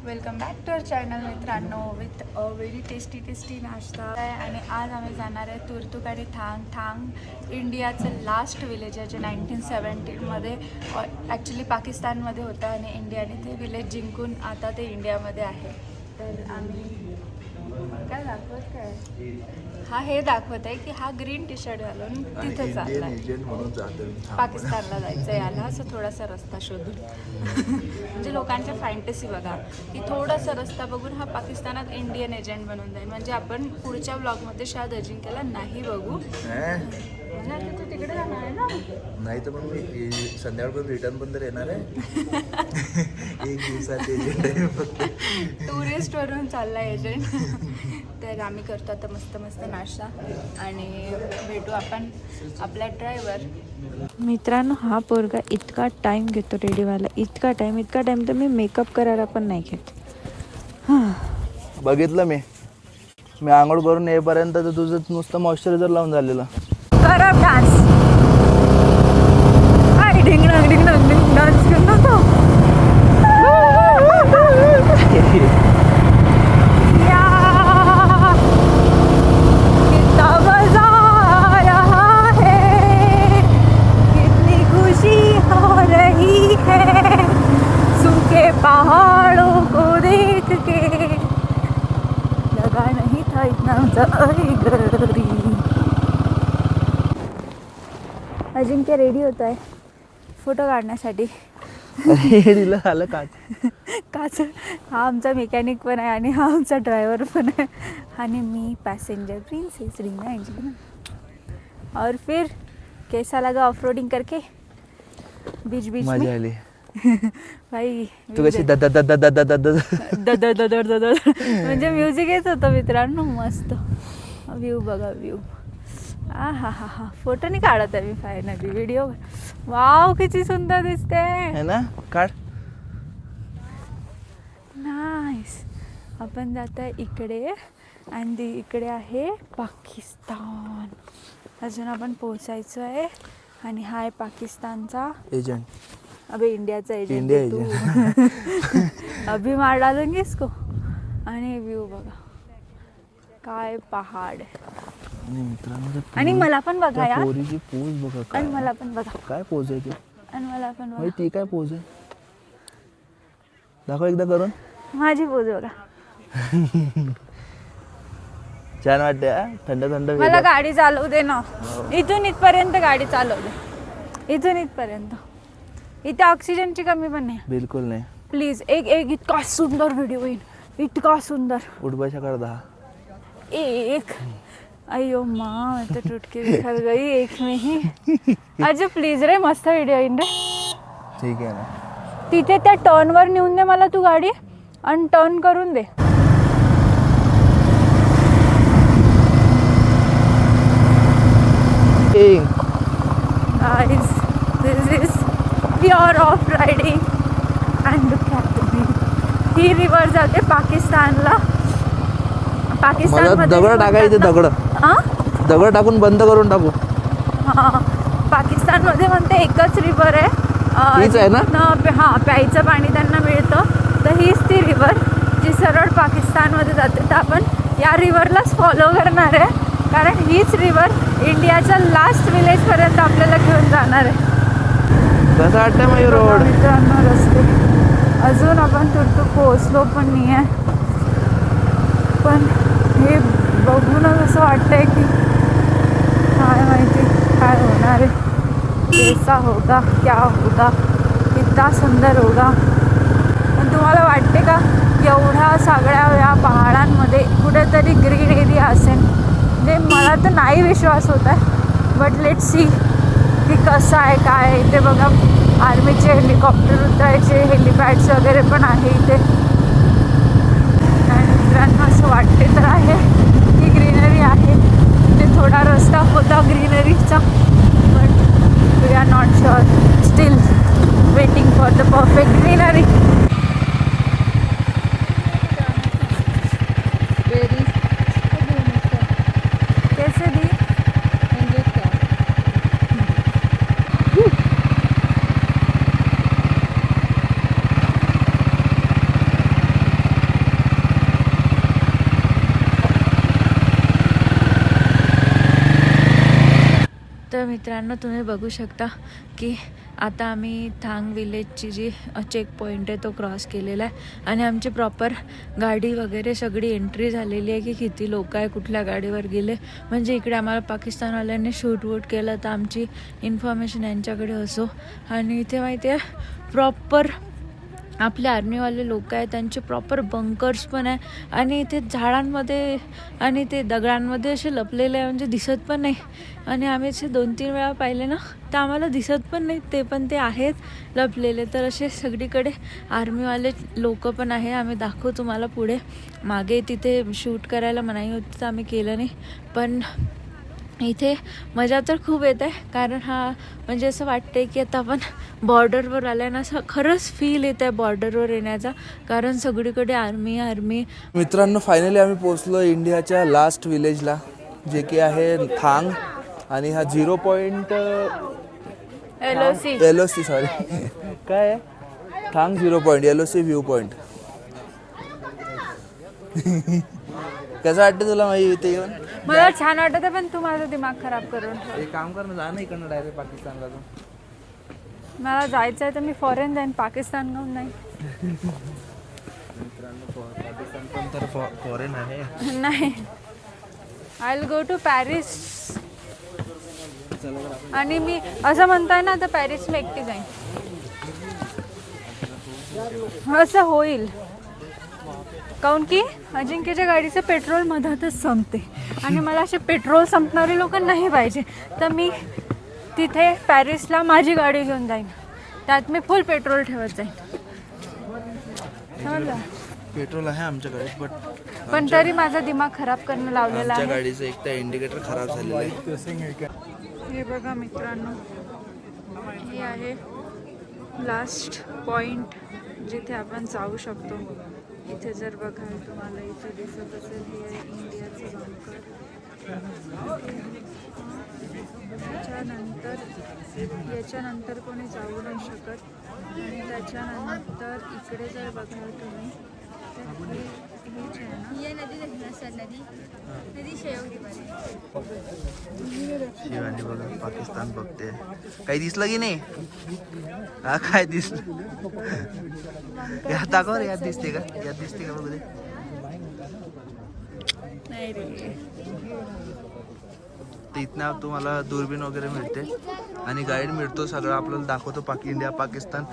Welcome back to our channel मित्रांनो with a very tasty नाश्ता आहे. आणि आज आम्ही जाणार आहे तुर्तुक आणि थांग इंडियाचं लास्ट विलेज आहे जे 1970मध्ये ॲक्च्युली पाकिस्तानमध्ये होतं आणि इंडियाने ते विलेज जिंकून आता ते इंडियामध्ये आहे. तर आम्ही काय दाखवत काय हा हे दाखवत आहे की हा ग्रीन टी शर्ट घालून तिथे चालला पाकिस्तानला जायचं आहे. याला असं थोडासा रस्ता शोधून म्हणजे लोकांच्या फॅन्टसी बघा की थोडासा रस्ता बघून हा पाकिस्तानात इंडियन एजंट बनून जाईल. म्हणजे आपण पुढच्या ब्लॉगमध्ये शायद अजिंक्यला नाही बघू. म्हणजे आता तू तिकडे जाणार आहे ना? नाही तर मग मी संध्याकाळपर्यंत रिटर्न पण तर येणार आहे. एक दिवसाचे एजंट आहे फक्त. टुरिस्टवरून चालला एजंट. तर आम्ही करतो आता मस्त नाश्ता आणि भेटू आपण आपला ड्रायव्हर. मित्रांनो हा पोरगा इतका टाईम घेतो रेडी व्हायला, इतका टाईम तर मी मेकअप करायला पण नाही घेत. बघितलं मी आंघोळ करून येईपर्यंत तर तुझं नुसतं मॉइश्चरायझर लावून झालेलं. करब डान्स ढिंग डान्स करतो तो. पहाड़ों को देख के लगा नहीं था इतना गरी. अजिंक्य रेडी होत आहे फोटो काढण्यासाठी. रेडीला आलं काच हा आमचा मेकॅनिक पण आहे आणि हा आमचा ड्रायव्हर पण आहे आणि मी पैसेंजर प्रिंसेस रीना एंजेलिना. और फिर कैसा लगा ऑफ रोडिंग करके बीच मजा आली. भाई तू कशी म्हणजे म्युझिक येत होतं मित्रांनो. मस्त व्ह्यू बघा व्ह्यू. हा फोटो नाही काढत आहे मी फायनली व्हिडिओ. वाव किती सुंदर दिसते है ना. काढ. नाईस. आपण जात आहे इकडे आणि इकडे आहे पाकिस्तान. अजून आपण पोहोचायचं आहे आणि हा आहे पाकिस्तानचा एजंट. अबे इंडियाचा एजंट. India agent. अभी मार डालेंगे इसको. आणि व्ह्यू बघा काय पहाड. आणि मला पण बघा यार. पोरीची पोज बघा. आणि मला पण बघा काय पोज आहे ती. आणि मला पण बघा ती काय पोज आहे. दाखव एकदा करून. माझी पोज बघा. छान वाटते. थंड मला गाडी चालवू दे ना. इथून इथपर्यंत गाडी चालवू दे. इथून इथपर्यंत. इथे ऑक्सिजनची कमी पण नाही. बिलकुल नाही. प्लीज एक इतका सुंदर व्हिडिओ येईल. इतका सुंदर. उठबाशा कर 10. एक अयो माँ तो टूट के बिखर गई एक में ही. अजय प्लीज रे मस्त व्हिडिओ येईन रे. ठीक आहे ना. तिथे त्या टर्नवर नेऊन दे मला तू गाडी आणि टर्न करून दे. Guys, this is pure off riding and look at me. He river जाते पाकिस्तानला. मला दगड टाकायचे. दगड टाकून बंद करून टाकू. पाकिस्तानमध्ये म्हणते एकच रिव्हर आहे. हीच आहे ना. हां प्यायचं पाणी त्यांना मिळतं. तर हीच ती रिव्हर जी सरळ पाकिस्तानमध्ये जाते. तर आपण या रिव्हरलाच फॉलो करणार आहे कारण हीच रिव्हर इंडियाच्या लास्ट विलेजपर्यंत आपल्याला घेऊन जाणार आहे. कसं वाटतं मयूर रोड. मित्रांनो रस्ते अजून आपण तुर्तुक पोहोचलो पण नाही आहे. पण हे बघूनच असं वाटतंय की काय माहिती काय होणार आहे. कैसा होगा क्या होगा कितना सुंदर होगा. पण तुम्हाला वाटते का एवढ्या सगळ्या या पहाडांमध्ये कुठेतरी ग्रीन एरिया असेल. म्हणजे मला तर नाही विश्वास होत आहे. बट लेट सी की कसं आहे काय. इथे बघा आर्मीचे हेलिकॉप्टर उतरायचे हेलिपॅड्स वगैरे पण आहे इथे. आणि मित्रांनो असं वाटते तर आहे की ग्रीनरी आहे. इथे थोडा रस्ता होता ग्रीनरीचा but we are not sure. Still waiting for the perfect greenery. कैसे दी मित्रांनो, तुम्ही बघू शकता की आता आम्ही थांग विलेजची जी चेक पॉईंट आहे तो क्रॉस केलेला आहे आणि आमची प्रॉपर गाडी वगैरे सगळी एंट्री झालेली आहे की किती लोक आहे, कुठल्या गाडीवर गेले. म्हणजे इकडे आम्हाला पाकिस्तानवाल्यांनी शूट वूट केलं तर आमची इन्फॉर्मेशन यांच्याकडे असो. आणि इथे माहिती आहे प्रॉपर आपले आर्मीवाले लोक आहेत, त्यांचे प्रॉपर बंकर्स पण आहे आणि इथे झाडांमध्ये आणि ते दगडांमध्ये असे लपलेले आहे, म्हणजे दिसत पण नाही. आणि आम्ही असे 2-3 वेळा पाहिले ना तर आम्हाला दिसत पण नाही ते, पण ते आहेत लपलेले. तर असे सगळीकडे आर्मीवाले लोक पण आहे. आम्ही दाखवू तुम्हाला पुढे. मागे तिथे शूट करायला मनाई होती तर आम्ही केलं नाही, पण इथे मजा तर खूप येत आहे. कारण हा म्हणजे असं वाटतंय की आता आपण बॉर्डरवर आलाय ना, असं खरंच फील येत आहे बॉर्डरवर येण्याचा, कारण सगळीकडे आर्मी. मित्रांनो, फायनली आम्ही पोहोचलो इंडियाच्या लास्ट विलेजला, जे की आहे थांग. आणि हा 0 पॉईंट LOC सॉरी काय आहे, थांग 0 पॉईंट LOC व्ह्यू पॉईंट. कसं वाटतं तुला माहिती इथे येऊन? मला छान वाटत आहे, पण तू माझा दिमाग खराब करून एक काम कर ना, जा ना इकडनं डायरेक्ट पाकिस्तानला. मला जायचं आहे तर मी फॉरेन जाईन, पाकिस्तान जाऊन नाही. मित्रांनो, पाकिस्तान पण तर फॉरेन आहे. नाही, I will go to Paris. आणि मी असं म्हणताय ना, तर पॅरिस मी एकटी जाईन. असं होईल काऊन की अजिंक्यच्या गाडीचं पेट्रोल मधातच संपते आणि मला असे पेट्रोल संपणारे लोक नाही पाहिजे. तर मी तिथे पॅरिसला माझी गाडी घेऊन जाईन, त्यात मी फुल पेट्रोल ठेवत जाईन. समजलं? पेट्रोल आहे आमच्याकडे, पण तरी माझा दिमाग खराब करणं लावलेला आमच्या आहे. गाडीचं एक तर इंडिकेटर खराब झालेलं आहे. हे बघा मित्रांनो, हे आहे लास्ट पॉइंट जिथे आपण जाऊ शकतो. इथे जर बघाल तुम्हाला इथे दिसत असेल, हे आहे इंडियाचं बंकर. याच्यानंतर कोणी जाऊ नाही शकत. आणि त्याच्यानंतर इकडे जर बघाल तुम्ही तर हेच आहे ना, शिवानी बघा पाकिस्तान बघते. काही दिसलं की नाही? हा, काय दिसलं? यात दाखव रे, यात दिसते का? यात दिसते का? बघू दे. नाही रे. ते इथनं तुम्हाला दुर्बीण वगैरे मिळते आणि गाईड मिळतो, सगळं आपल्याला दाखवतो. इंडिया पाकिस्तान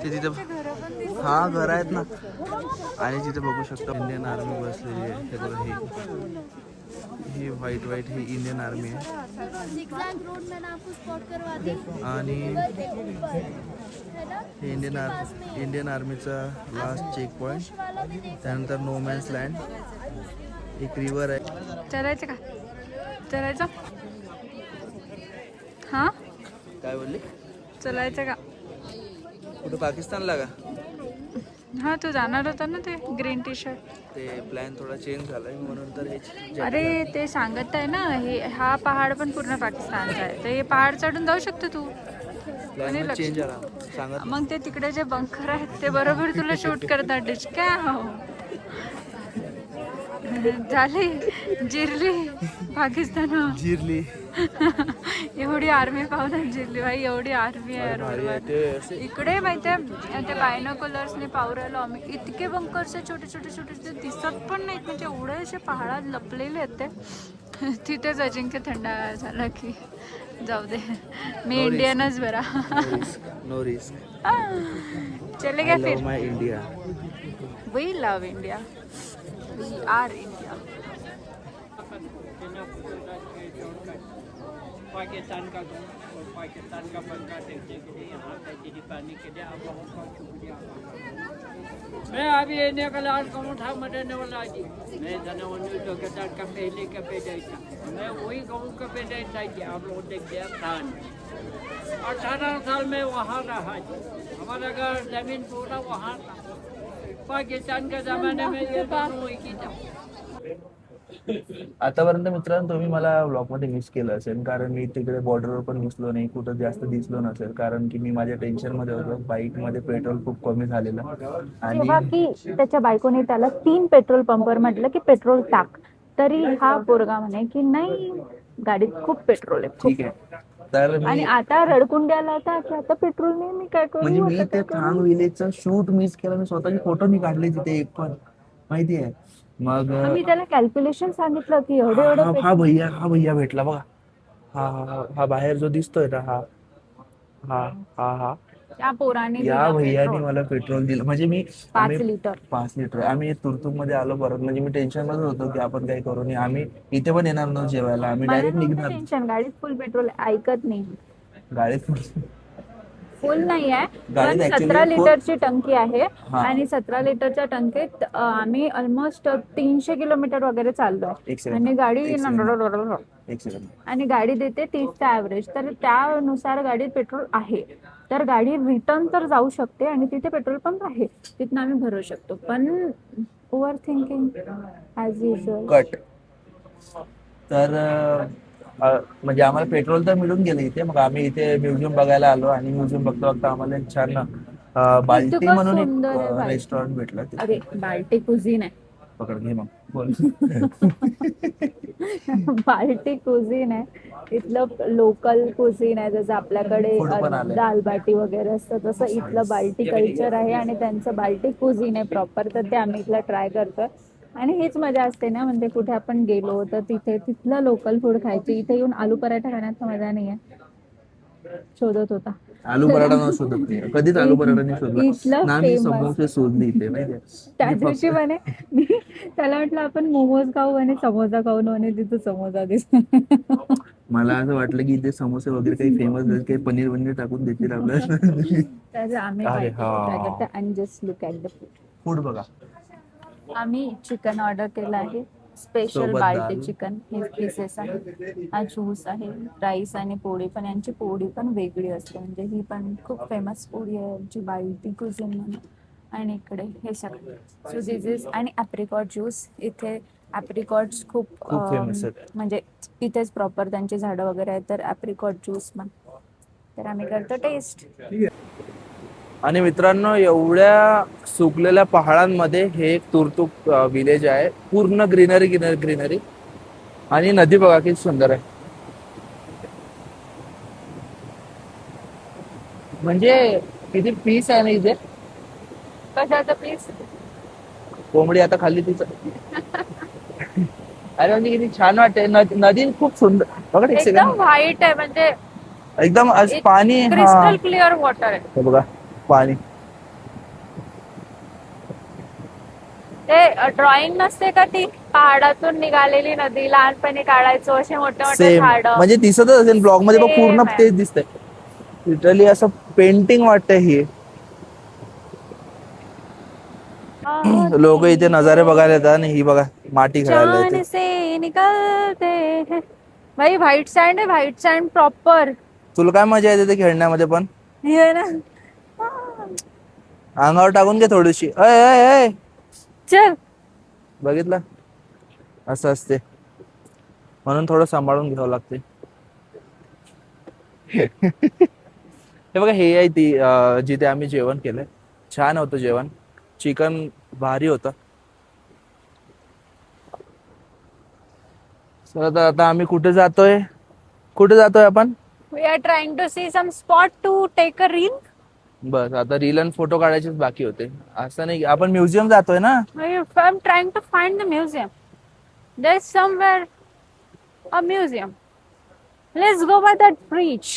ते तिथे हा घर आहेत ना. आणि तिथे बघू शकता इंडियन आर्मी बसलेली आहे. हे बघा, ही व्हाईट ही इंडियन आर्मी आहे. आणि हे इंडियन आर्मीचा लास्ट चेक पॉईंट. त्यानंतर नो मॅन्स लँड, एक रिव्हर आहे. चलायचं का? चलायचं? हां, काय बोलली? चलायचं का? कुठं पाकिस्तानला का? हां, तू जाणार होता ना ते ग्रीन टी शर्ट. ते प्लॅन थोडा चेंज झालाय म्हणून तर हे. अरे ते सांगत आहे ना, हा पहाड पण पूर्ण पाकिस्तानचा आहे, तर हे पहाड चढून जाऊ शकतो तू. प्लॅन चेंज झाला सांगत. मग ते तिकडे जे बंकर आहेत ते बरोबर तुला शूट करतात. डिचक्या हो झाली, जिरली पाकिस्तान. जिरली. एवढी आर्मी पाहून जिरली भाई, एवढी आर्मी आहे रोडवर. इकडे माहितीये ते बायनोकुलर्सने पाहू राहिलो आम्ही, इतके बंकर्स आहे, छोटे छोटे दिसत पण नाहीत, म्हणजे एवढे असे पहाडात लपलेले आहेत ते. तिथेच अजिंक्य थंडा झाला की जाऊ दे, मी इंडियनच बरा. No risk. चले गए फिर. My India. We love India, we are India. Pakistan का और पाकिस्तान का बंका देखने के लिए, यहाँ तक पानी के लिए आप लोगों का शुक्रिया. मैं अभी इंडिया का लाल कौन था मरने वाला जी. मैं धनवंत जो का पैदा था, मैं वही गाँव का पैदा था जी. आप लोग देख दिया फ्रांस 18 साल में वहाँ रहा जी. हमारा घर जमीन पूरा वहाँ था. पाकिस्तान के ज़माने में ये दोनों एक ही था. आतापर्यंत मित्रांनो तुम्ही मला ब्लॉगमध्ये मिस केलं असेल, कारण मी तिकडे बॉर्डरवर पण दिसलो नाही, कुठं जास्त दिसलो नसेल, कारण की मी माझ्या टेन्शनमध्ये होतो. बाईकमध्ये पेट्रोल खूप कमी झालेलं. तेव्हा की त्याच्या बायकोने त्याला 3 पेट्रोल पंपवर म्हटलं की पेट्रोल टाक, तरी हा पोरगा म्हणे की नाही, गाडीत खूप पेट्रोल आहे. ठीक आहे, तर आणि मी आता रडकुंड्याला आता पेट्रोल नाही, मी काय करू, म्हणजे मी आता ते काय करू? थांग विलेजचा शूट मिस केला. मी स्वतःचे फोटो नाही काढले तिथे एक पण, माहितीये. मग मी त्याला कॅल्क्युलेशन सांगितलं की एवढं हा एवढं हा हा भैया, हा भैया भेटला बघा. हा बाहेर जो दिसतोय ना, हा हा हा हा त्या पोराने या दिलं भैयानी पेट्रोल मला पेट्रोल दिलं. म्हणजे मी 5 लिटर. 5 लिटर आम्ही तुर्तुक मध्ये आलो परत. म्हणजे मी टेन्शन मध्ये होतो की आपण काही करू नये, आम्ही इथे पण येणार नव्हतो जेवायला, आम्ही मला डायरेक्ट नव्हतं निघणार टेन्शन, गाडीत फुल पेट्रोल ऐकत नाही. गाडीत. फुल नाही आहे, गाडीत पण ऍक्च्युली 17 लिटरची टंकी आहे. हा आणि 17 लिटरच्या टंकीत आम्ही ऑलमोस्ट 300 किलोमीटर वगैरे चाललोय. एक सेकंड आणि गाडी एक सेकंड एक सेकंड आणि गाडी देते 30चा ऍव्हरेज, तर त्यानुसार गाडीत पेट्रोल आहे. तर गाडी रिटर्न तर जाऊ शकते आणि तिथे पेट्रोल पंप आहे, तिथनं आम्ही भरू शकतो. पण over thinking as usual. Cut. तर म्हणजे आम्हाला पेट्रोल तर मिळून गेलं इथे. मग आम्ही इथे म्युझियम बघायला आलो आणि म्युझियम बघता बघता आम्हाला एक छान बाल्टी इतकं म्हणून एक सुंदर आहे बाल्टी. रेस्टॉरंट भेटलं. अरे बाल्टी कुझीन आहे. पकड घे मग बोल. बाल्टी कुझीन आहे, इथलं लोकल कुझीन आहे. जसं आपल्याकडे Food पण आलंय. दाल बाटी वगैरे असतं, तसं इथलं बाल्टी कल्चर आहे आणि त्यांचं बाल्टी कुझीन आहे प्रॉपर. तर ते आम्ही इथलं ट्राय करतोय आणि हीच मजा असते ना, म्हणजे कुठे आपण गेलो तर तिथे तिथलं लोकल फूड खायची. इथे येऊन आलू पराठा खाण्यात मजा नाहीये. शोधत होता आलू पराठा न शोधत नाही, कधीच आलू पराठा नाही शोधला इथलं ना. मी famous. समोसे शोधले इथे, माहितीये. त्या मी दिवशी फक्त- म्हणे मी त्याला म्हटलं आपण मोमोज खाऊ आणि समोसा खाऊ, म्हणे तिथं समोसा दिसला. मला असं वाटलं की इथे समोसे वगैरे काही फेमस, काही पनीर वनीर टाकून देतील आपल्याला. तर आम्ही अरे ट्राय हा. करतो and just look at the food. Food बघा. आम्ही चिकन ऑर्डर केलं आहे, स्पेशल सोबत बाल्टी दाल. चिकन. हे पीसेस आहे, हा ज्यूस आहे, राईस आणि पोळी पण. यांची पोळी पण वेगळी असते, म्हणजे ही पण खूप फेमस पोळी आहे यांची, बाल्टी कुझिन म्हणून. आणि इकडे हे सगळं सो दिस इज. आणि ॲप्रिकॉट ज्यूस. इथे ॲप्रिकॉट्स खूप खूप फेमस आहेत. म्हणजे इथेच प्रॉपर त्यांची झाडं वगैरे आहेत, तर ॲप्रिकॉट ज्यूस पण. तर आम्ही करतो टेस्ट. आणि मित्रांनो, एवढ्या सुकलेल्या पहाडांमध्ये हे एक तुर्तुक विलेज आहे. पूर्ण ग्रीनरी ग्रीनरी ग्रीनरी. आणि नदी बघा किती सुंदर आहे. म्हणजे किती पीस आहे ना इथे. कशाचं प्लीज? कोंबडी आता खाल्ली तिचं. अरे म्हणजे किती छान वाटते. नदी खूप सुंदर बघा. एक एकदम सेकंड. व्हाईट आहे, म्हणजे एकदम पाणी. हा क्रिस्टल क्लिअर वॉटर आहे. हे बघा पाणी. ते ड्रॉइंग नसते का ती, पहाडातून निघालेली नदी, लहानपणी काढायचो असे मोठे मोठे सेम झाड. म्हणजे दिसतच असेल ब्लॉग मध्ये, पण पूर्ण Same आहे. तेच दिसतंय. लिटरली असं पेंटिंग वाटतंय ही. लोक इथे नजारे बघायला येतात आणि ही बघा माती खेळायला जान येते. से निकलते हैं. भाई व्हाईट सँड आहे, व्हाईट सँड प्रॉपर. तुला काय मजा येते ते खेळण्यामध्ये पण. हे ना. अंगावर टाकून घे थोडीशी. अय अय अय. चल. बघितलं असं असते, म्हणून थोडं सांभाळून घ्यावं लागते. हे बघा, हे आहे ती जिथे आम्ही जेवण केलंय. छान होतं जेवण, चिकन भारी होतं. चला तर आता आम्ही कुठे जातोय आपण. We are trying to see some spot to take a reel. बस आता रील आणि फोटो काढायचेच बाकी होते. असं नाही, आपण म्युझियम जातोय ना. I'm trying to find the museum. There's somewhere a museum. Let's go by that bridge.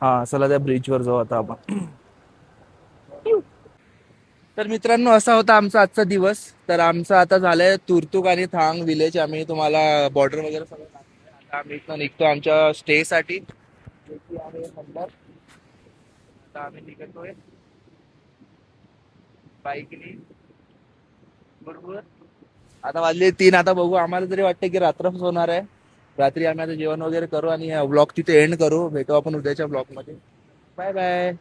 हा चला त्या ब्रिज वर जाऊ आता आपण. तर मित्रांनो, असा होता आमचा आजचा दिवस. तर आमचं आता झालंय तुर्तुक आणि थांग विलेज. आम्ही तुम्हाला बॉर्डर वगैरे सगळं दाखवलंय. आता आम्ही इथं निघतो आमच्या स्टे साठी. आता आम्ही निघतोय बाईकनी. बरोबर आता वाजले 3. आता बघू, आम्हाला तरी वाटतं की रात्र होणार आहे. रात्री आम्ही आता जेवण वगैरे करू आणि ब्लॉग तिथे एंड करू. भेटू आपण उद्याच्या ब्लॉग मध्ये. Bye bye.